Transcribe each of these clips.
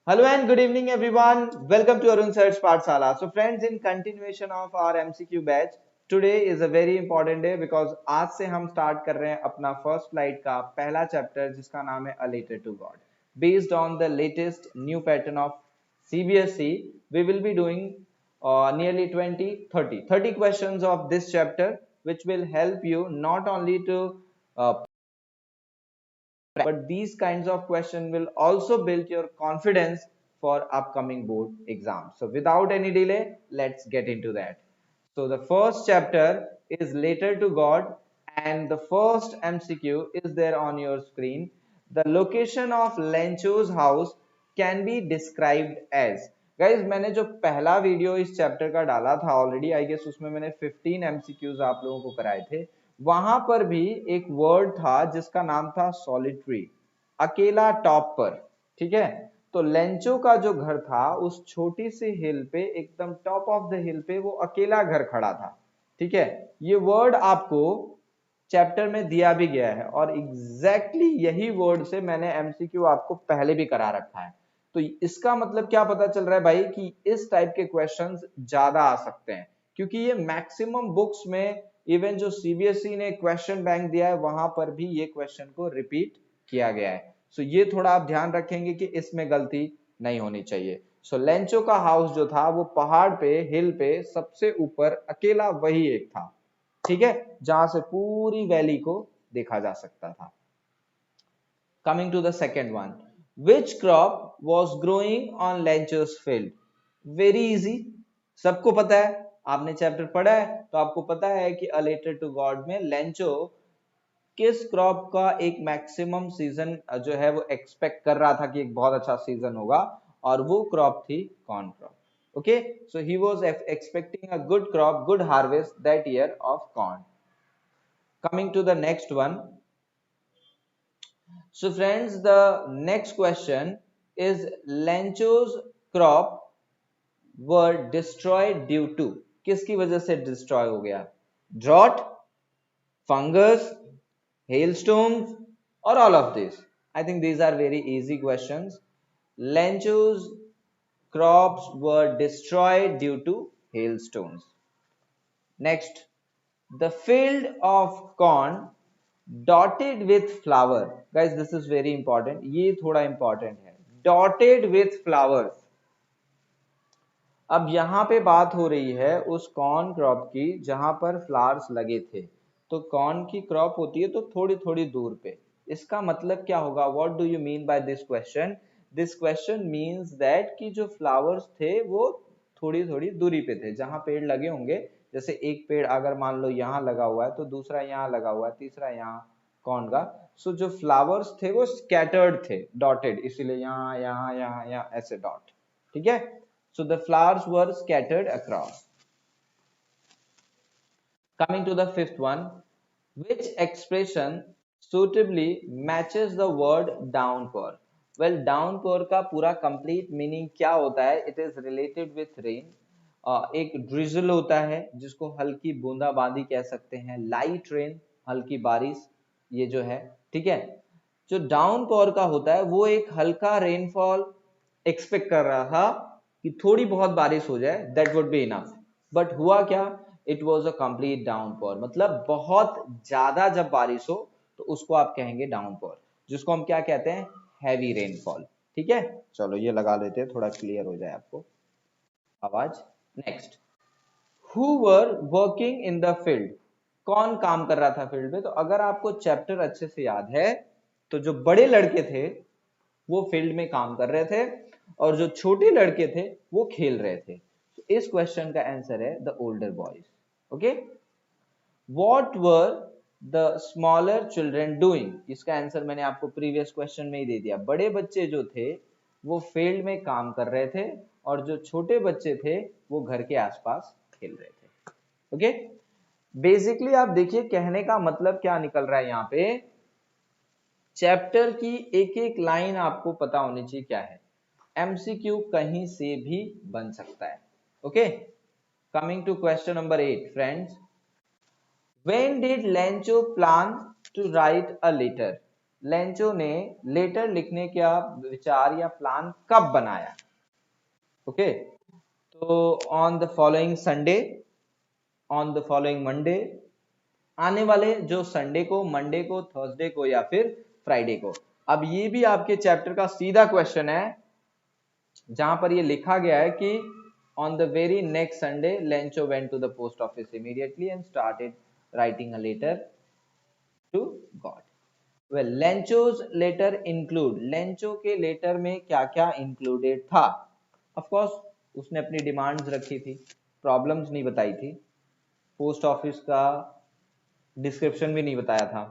Hello and good evening everyone. Welcome to Arun Search Pathshala. So friends, in continuation of our MCQ batch, today is a very important day because आज से हम start कर रहे हैं अपना first flight का पहला chapter जिसका नाम है A Letter to God. Based on the latest new pattern of CBSE, we will be doing nearly 30 questions of this chapter, which will help you not only to but these kinds of questions will also build your confidence for upcoming board exams. So without any delay, let's get into that. So the first chapter is Letter to God, and the first MCQ is there on your screen. The location of Lencho's house can be described as. Guys, मैंने जो पहला video इस chapter का डाला था already, I guess उसमें मैंने 15 MCQs आप लोगों को कराए थे. वहां पर भी एक वर्ड था जिसका नाम था सॉलिटरी, अकेला टॉप पर. ठीक है, तो लेंचो का जो घर था उस छोटी सी हिल पे, एकदम टॉप ऑफ द हिल पे वो अकेला घर खड़ा था. ठीक है, ये वर्ड आपको चैप्टर में दिया भी गया है और एग्जैक्टली यही वर्ड से मैंने एमसीक्यू आपको पहले भी करा रखा है. तो इसका मतलब क्या पता चल रहा है भाई कि इस टाइप के क्वेश्चंस ज्यादा आ सकते हैं, क्योंकि ये मैक्सिमम बुक्स में, इवन जो सीबीएसई ने क्वेश्चन बैंक दिया है वहां पर भी ये क्वेश्चन को रिपीट किया गया है. सो ये थोड़ा आप ध्यान रखेंगे कि इसमें गलती नहीं होनी चाहिए. सो लेंचो का हाउस जो था वो पहाड़ पे, हिल पे सबसे ऊपर अकेला वही एक था. ठीक है, जहां से पूरी वैली को देखा जा सकता था. Coming to the second one, which crop was growing on Lencho's field. Very easy, सबको पता है, आपने चैप्टर पढ़ा है तो आपको पता है कि अ लेटर टू गॉड में लेंचो किस क्रॉप का एक मैक्सिमम सीजन जो है वो एक्सपेक्ट कर रहा था कि एक बहुत अच्छा सीजन होगा, और वो क्रॉप थी corn crop. Okay, so he was expecting a good crop, good harvest that year of corn. Coming to the next one. So friends, the next question is Lencho's crop were destroyed due to. किसकी वजह से destroy हो गया? Drought, fungus, hailstones, or all of this? I think these are very easy questions. Lencho's crops were destroyed due to hailstones. Next, the field of corn dotted with flower. Guys, this is very important. ये थोड़ा important है. Dotted with flowers. अब यहाँ पे बात हो रही है उस कॉर्न क्रॉप की जहां पर फ्लावर्स लगे थे. तो कॉर्न की क्रॉप होती है तो थोड़ी थोड़ी दूर पे. इसका मतलब क्या होगा? What do you mean by this question? This question means that कि जो फ्लावर्स थे वो थोड़ी थोड़ी दूरी पे थे. जहां पेड़ लगे होंगे, जैसे एक पेड़ अगर मान लो यहाँ लगा हुआ है तो दूसरा यहाँ लगा हुआ है, तीसरा यहाँ कॉर्न का. सो जो फ्लावर्स थे वो स्कैटर्ड थे, डॉटेड, इसीलिए यहाँ यहाँ यहाँ यहाँ ऐसे डॉट. ठीक है, so the flowers were scattered across. Coming to the fifth one, which expression suitably matches the word downpour? Well, downpour का पूरा complete meaning क्या होता है? It is related with rain. एक drizzle होता है जिसको हल्की बूंदाबांदी कह सकते हैं, light rain, हल्की बारिश, ये जो है. ठीक है, जो डाउनपोर का होता है वो एक हल्का रेनफॉल एक्सपेक्ट कर रहा था कि थोड़ी बहुत बारिश हो जाए, that would be enough. But हुआ क्या? It was a complete downpour. मतलब बहुत ज्यादा जब बारिश हो तो उसको आप कहेंगे डाउनपोर, जिसको हम क्या कहते हैं? Heavy rainfall. ठीक है, चलो ये लगा लेते हैं, थोड़ा क्लियर हो जाए आपको आवाज. Next, who were working in the field. कौन काम कर रहा था फील्ड में? तो अगर आपको चैप्टर अच्छे से याद है तो जो बड़े लड़के थे वो फील्ड में काम कर रहे थे और जो छोटे लड़के थे वो खेल रहे थे. तो इस क्वेश्चन का आंसर है the older boys. Okay, what were the smaller children doing. इसका आंसर मैंने आपको प्रीवियस क्वेश्चन में ही दे दिया. बड़े बच्चे जो थे वो फील्ड में काम कर रहे थे और जो छोटे बच्चे थे वो घर के आसपास खेल रहे थे. ओके, बेसिकली आप देखिए कहने का मतलब क्या निकल रहा है यहाँ पे. चैप्टर की एक एक लाइन आपको पता होनी चाहिए क्या है. एमसीक्यू कहीं से भी बन सकता है. Okay, coming to question number 8 friends. When did Lencho plan to write a letter? Lencho ने लेटर लिखने का विचार या प्लान कब बनाया? ओके, तो on the following Sunday, on the following Monday, आने वाले जो संडे को, मंडे को, थर्सडे को या फिर फ्राइडे को। अब ये भी आपके चैप्टर का सीधा क्वेश्चन है, जहां पर ये लिखा गया है कि on the very next Sunday Lencho went to the post office immediately and started writing a letter to God. Well, Lencho's letter include, Lencho के लेटर में क्या क्या इंक्लूडेड था? ऑफ कोर्स उसने अपनी डिमांड्स रखी थी, प्रॉब्लम्स नहीं बताई थी, पोस्ट ऑफिस का डिस्क्रिप्शन भी नहीं बताया था,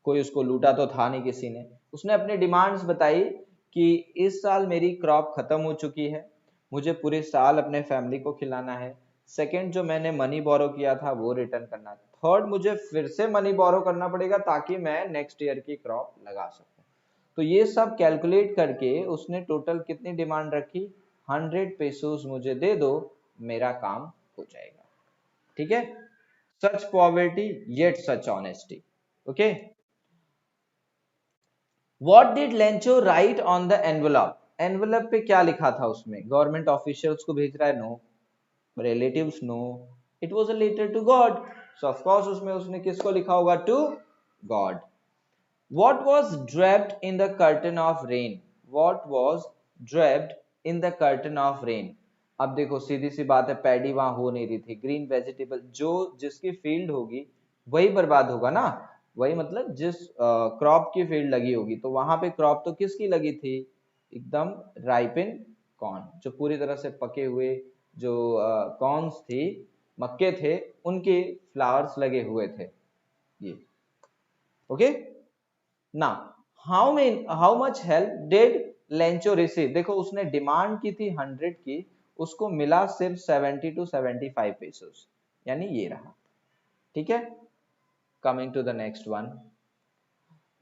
कोई उसको लूटा तो था नहीं किसी ने। उसने अपनी डिमांड्स बताई कि इस साल मेरी क्रॉप खत्म हो चुकी है, मुझे पूरे साल अपने फैमिली को खिलाना है। सेकंड, जो मैंने मनी बोरो किया था वो रिटर्न करना है। थर्ड, मुझे फिर से मनी बोरो करना पड़ेगा ताकि मैं नेक्स्ट ईयर की क्रॉप लगा सकूं। तो ये सब कैलकुलेट करके उसने टोटल कितनी डिमांड रखी? 100 पेसोस मुझे दे दो, मेरा काम हो जाएगा। ठीक है, such poverty yet such honesty. Okay, What did Lencho write on the envelope? Envelope पे क्या लिखा था उसमें? गवर्नमेंट ऑफिशियल्स को भेज रहा है? No. Relatives? No. It was a letter to God, so of course उसमें उसने किसको लिखा होगा? To God. What was draped in the curtain of rain? What was draped in the curtain of rain? अब देखो सीधी सी बात है, पैडी वहां हो नहीं रही थी, ग्रीन वेजिटेबल, जो जिसकी फील्ड होगी वही बर्बाद होगा ना, वही मतलब जिस क्रॉप की फील्ड लगी होगी, तो वहां पे क्रॉप तो किसकी लगी थी? एकदम राइपिन कॉर्न, जो पूरी तरह से पके हुए जो कॉर्न्स थी, मक्के थे, उनके फ्लावर्स लगे हुए थे ये। ओके, ना how much help did Lencho receive? देखो उसने डिमांड की थी 100 की, उसको मिला सिर्फ 70 to 75 पेसोस, यानी ये रहा। ठीक है, coming to the next one,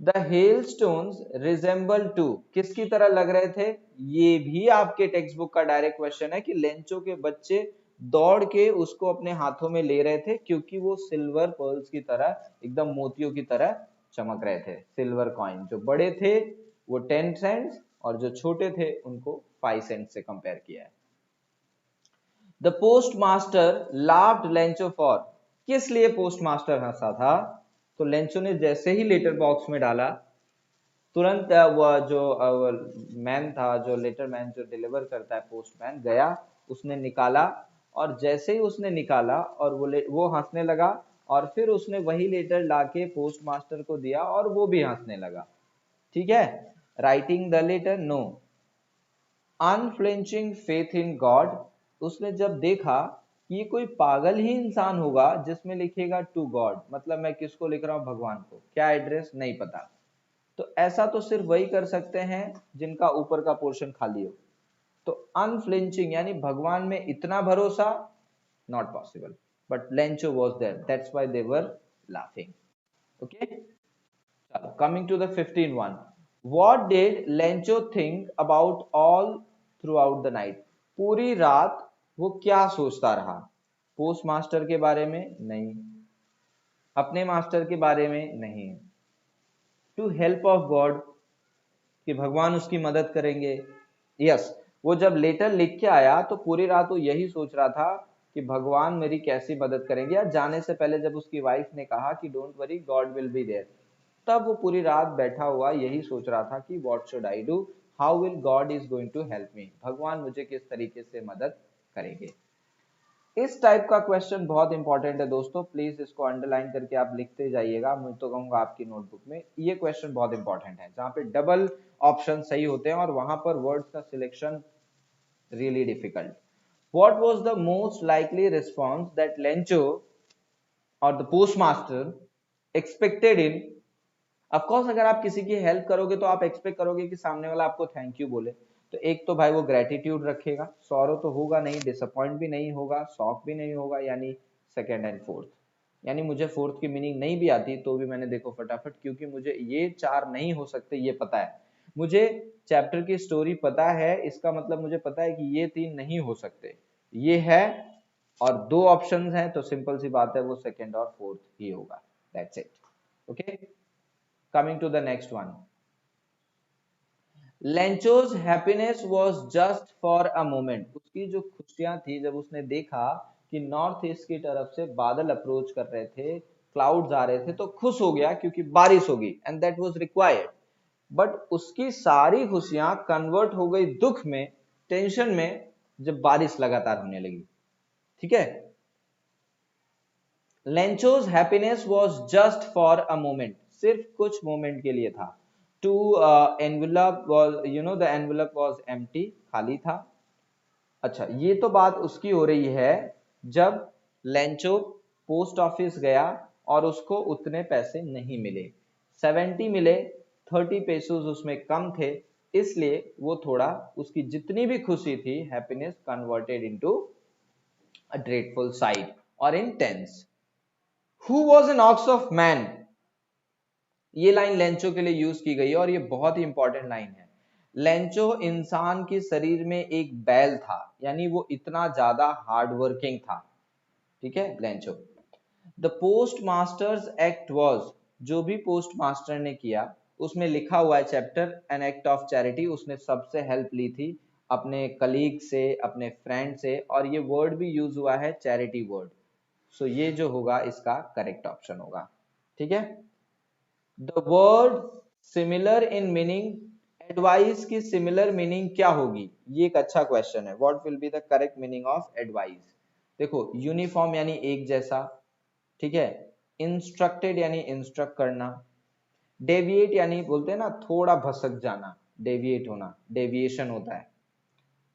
the hailstones resemble to, किसकी तरह लग रहे थे? ये भी आपके टेक्स्ट बुक का डायरेक्ट क्वेश्चन है कि लेंचो के बच्चे दौड़ के उसको अपने हाथों में ले रहे थे क्योंकि वो सिल्वर पर्ल्स की तरह, एकदम मोतियों की तरह चमक रहे थे। सिल्वर कॉइन जो बड़े थे वो 10 सेंट्स और जो छोटे थे उनको 5 सेंट से कंपेयर किया है। The post master laughed Lencho for, किस लिए पोस्ट मास्टर हंसा था? तो लेंचो ने जैसे ही लेटर बॉक्स में डाला, तुरंत वह जो मैन था, जो लेटर मैन जो डिलीवर करता है, पोस्टमैन गया, उसने निकाला, और जैसे ही उसने निकाला और वो हंसने लगा, और फिर उसने वही लेटर लाके पोस्ट मास्टर को दिया और वो भी हंसने लगा। ठीक है, writing the letter, no. Unflinching faith in God, उसने जब देखा कि ये कोई पागल ही इंसान होगा जिसमें लिखेगा टू गॉड, मतलब मैं किसको लिख रहा हूं? भगवान को। क्या एड्रेस? नहीं पता। तो ऐसा तो सिर्फ वही कर सकते हैं जिनका ऊपर का पोर्शन खाली हो। तो अनफ्लिंचिंग यानी भगवान में इतना भरोसा, not possible, but Lencho was there, that's why they were laughing. Okay, चलो coming to the 15 one, what did Lencho think about all throughout the night? पूरी रात वो क्या सोचता रहा? पोस्ट मास्टर के बारे में नहीं, अपने मास्टर के बारे में नहीं, टू हेल्प ऑफ गॉड, कि भगवान उसकी मदद करेंगे। यस, वो जब लेटर लिख के आया तो पूरी रात वो यही सोच रहा था कि भगवान मेरी कैसी मदद करेंगे। या जाने से पहले जब उसकी वाइफ ने कहा कि don't worry God will be there, तब वो पूरी रात बैठा हुआ यही सोच रहा था कि what should I do, how will God is going to help me, भगवान मुझे किस तरीके से मदद करेंगे। इस टाइप का क्वेश्चन बहुत इंपॉर्टेंट है दोस्तों, प्लीज इसको अंडरलाइन करके आप लिखते जाइएगा। मैं तो कहूंगा आपकी नोटबुक में ये क्वेश्चन बहुत इंपॉर्टेंट है, जहां पे डबल ऑप्शन सही होते हैं और वहां पर वर्ड्स का selection really difficult. What was the most likely response that Lencho और the postmaster expected in? Of course अगर आप किसी की हेल्प करोगे तो आप एक्सपेक्ट करोगे कि सामने वाला आपको थैंक यू बोले। तो एक तो भाई वो ग्रेटिट्यूड रखेगा, सॉरो तो होगा नहीं, डिसअपॉइंट भी नहीं होगा, शॉक भी नहीं होगा, यानी सेकंड एंड फोर्थ। यानी मुझे फोर्थ की मीनिंग नहीं भी आती तो भी मैंने देखो फटाफट, क्योंकि मुझे ये चार नहीं हो सकते ये पता है, मुझे चैप्टर की स्टोरी पता है, इसका मतलब मुझे पता है कि ये तीन नहीं हो सकते, ये है, और दो ऑप्शंस हैं, तो सिंपल सी बात है वो सेकंड और फोर्थ ही होगा, that's it. Okay, Coming to the next one. Lencho's happiness was just for a moment, उसकी जो खुशियां थी जब उसने देखा कि नॉर्थ ईस्ट की तरफ से बादल अप्रोच कर रहे थे, क्लाउड्स आ रहे थे, तो खुश हो गया क्योंकि बारिश होगी and that was required. But उसकी सारी खुशियां कन्वर्ट हो गई दुख में, टेंशन में, जब बारिश लगातार होने लगी। ठीक है, Lencho's happiness was just for a moment, सिर्फ कुछ मोमेंट के लिए था। To envelope was, you know, the envelope was empty, खाली था। अच्छा, ये तो बात उसकी हो रही है जब लेंचो पोस्ट ऑफिस गया और उसको उतने पैसे नहीं मिले, 70 मिले, 30 पेसोस उसमें कम थे, इसलिए वो थोड़ा, उसकी जितनी भी खुशी थी, happiness converted into a dreadful side और intense. Who was an ox of man, ये लाइन लेंचो के लिए यूज की गई है और ये बहुत ही इंपॉर्टेंट लाइन है। लेंचो इंसान के शरीर में एक बैल था, यानी वो इतना ज्यादा हार्ड वर्किंग था। ठीक है, Lencho. The post masters act was, जो भी पोस्ट मास्टर ने किया, उसमें लिखा हुआ है chapter an act of charity, उसने सबसे हेल्प ली थी, अपने कलीग से, अपने फ्रेंड से, और ये वर्ड भी यूज हुआ है चैरिटी वर्ड। सो ये जो होगा इसका करेक्ट ऑप्शन होगा। ठीक है, the word similar in meaning, advice की सिमिलर मीनिंग क्या होगी, ये एक अच्छा क्वेश्चन है। What will be the correct meaning of advice? देखो, यूनिफॉर्म यानी एक जैसा, ठीक है, इंस्ट्रक्टेड यानी इंस्ट्रक्ट करना, डेविएट यानी बोलते हैं ना थोड़ा भसक जाना, डेविएट होना, डेविएशन होता है,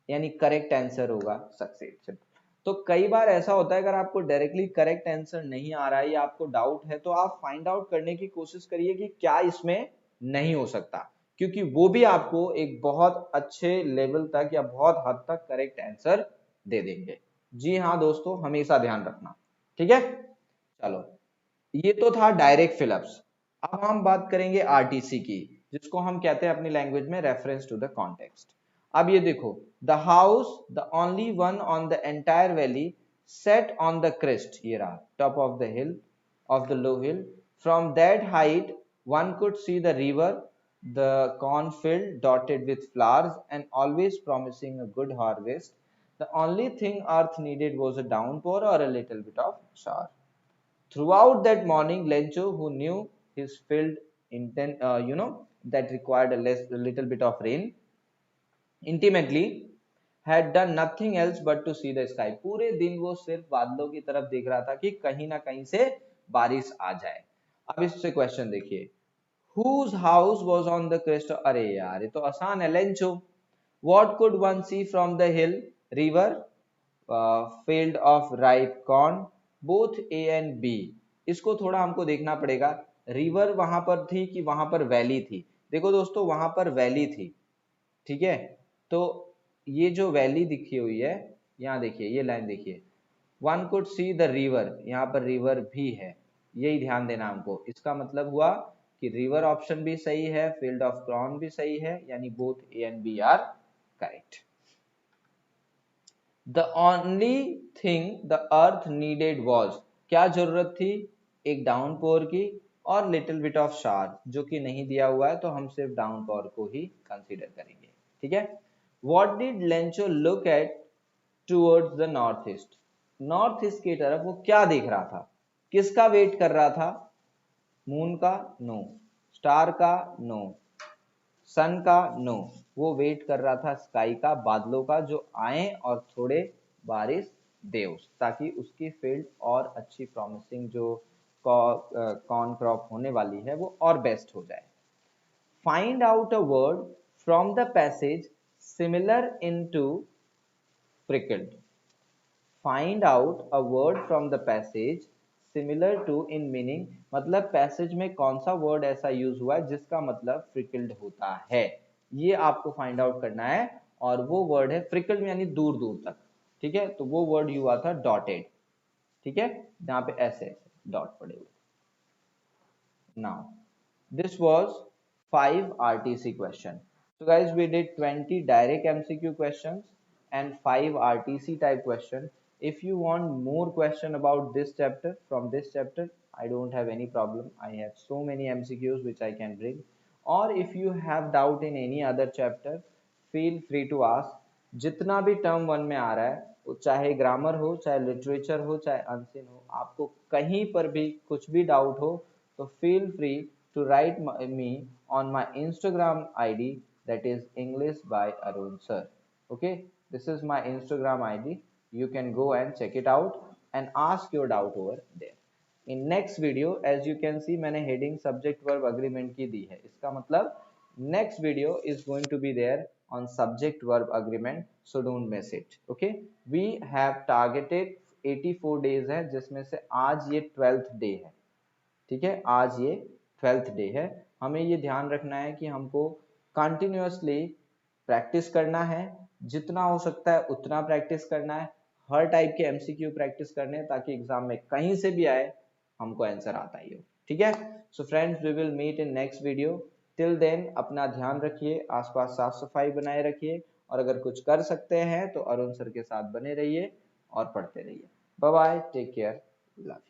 यानी करेक्ट आंसर होगा सक्सेस। तो कई बार ऐसा होता है, अगर आपको डायरेक्टली करेक्ट आंसर नहीं आ रहा है या आपको डाउट है, तो आप फाइंड आउट करने की कोशिश करिए कि क्या इसमें नहीं हो सकता, क्योंकि वो भी आपको एक बहुत अच्छे लेवल तक या बहुत हद तक करेक्ट आंसर दे देंगे। जी हाँ दोस्तों, हमेशा ध्यान रखना। ठीक है, चलो, ये तो था डायरेक्ट फिलअप्स। अब हम बात करेंगे आरटीसी की, जिसको हम कहते हैं अपनी लैंग्वेज में रेफरेंस टू द कॉन्टेक्स्ट। अब ये देखो, the house the only one on the entire valley set on the crest, ये रहा top of the hill, of the low hill, from that height one could see the river, the cornfield dotted with flowers and always promising a good harvest. The only thing earth needed was a downpour or a little bit of shower. Throughout that morning, Lencho, who knew his field that required a little bit of rain, intimately, had done nothing else but to see the sky. पूरे दिन वो सिर्फ बादलों की तरफ देख रहा था कि कहीं ना कहीं से बारिश आ जाए। अब इससे क्वेश्चन देखिए, whose house was on the crest? अरे यार, ये तो आसान है, Lencho. What could one see from the hill? River, field of ripe corn, both A and B. इसको थोड़ा हमको देखना पड़ेगा, रिवर वहां पर थी कि वहां पर वैली थी। देखो दोस्तों, वहां पर वैली थी। ठीक है, तो ये जो वैली दिखी हुई है, यहाँ देखिए, ये लाइन देखिए, one could see the river, यहाँ पर रिवर भी है, यही ध्यान देना हमको। इसका मतलब हुआ कि रिवर ऑप्शन भी सही है, फील्ड ऑफ कॉर्न भी सही है, यानी both A and B are correct. The only thing the earth needed was, क्या जरूरत थी? एक डाउनपोर की और लिटिल बिट ऑफ शावर, जो कि नहीं दिया हुआ है, तो हम सिर्फ डाउनपोर को ही कंसीडर करेंगे। ठीक है, what did Lencho look at towards the north east? North east की तरफ वो क्या देख रहा था? किसका वेट कर रहा था? मून का? नो। स्टार का? नो। सन का? नो। वो वेट कर रहा था स्काई का, बादलों का, जो आए और थोड़े बारिश दे, ताकि उसकी फील्ड और अच्छी प्रॉमिसिंग जो कॉर्न क्रॉप होने वाली है वो और बेस्ट हो जाए। Find out a word from the passage similar into prickled. Find out a word from the passage similar to in meaning, मतलब पैसेज में कौन सा वर्ड ऐसा यूज हुआ है जिसका मतलब फ्रिकल्ड होता है, ये आपको फाइंड आउट करना है। और वो वर्ड है फ्रिकल्ड, यानी दूर दूर तक। ठीक है, तो वो वर्ड हुआ था डॉटेड। ठीक है, जहां पे ऐसे डॉट पड़े हुए। Now this was 5 RTC question. So guys, we did 20 direct MCQ questions and 5 RTC type question. If you want more question about this chapter, from this chapter, I don't have any problem. I have so many MCQs which I can bring. Or if you have doubt in any other chapter, feel free to ask. जितना भी term one में आ रहा है, वो चाहे grammar हो, चाहे literature हो, चाहे अनसीन हो, आपको कहीं पर भी कुछ भी डाउट हो तो feel free to write me on my Instagram ID, that is English by Arun sir. Okay, this is my Instagram ID. You can go and check it out and ask your doubt over there. In next video, as you can see, मैंने heading subject verb agreement की दी है. इसका मतलब next video is going to be there on subject verb agreement, so don't miss it. Okay, we have targeted 84 days है, जिसमें से आज ये 12th day है. ठीक है, आज ये 12th डे है. हमें ये ध्यान रखना है कि हमको कंटिन्यूअसली प्रैक्टिस करना है, जितना हो सकता है उतना प्रैक्टिस करना है, हर टाइप के एमसीक्यू प्रैक्टिस करने हैं ताकि एग्जाम में कहीं से भी आए हमको आंसर आता ही हो. ठीक है, so friends, we will meet in next video. Till then अपना ध्यान रखिए, आसपास साफ सफाई बनाए रखिए, और अगर कुछ कर सकते हैं तो अरुण सर के साथ बने रहिए और पढ़ते रहिए. Bye bye, take care, love.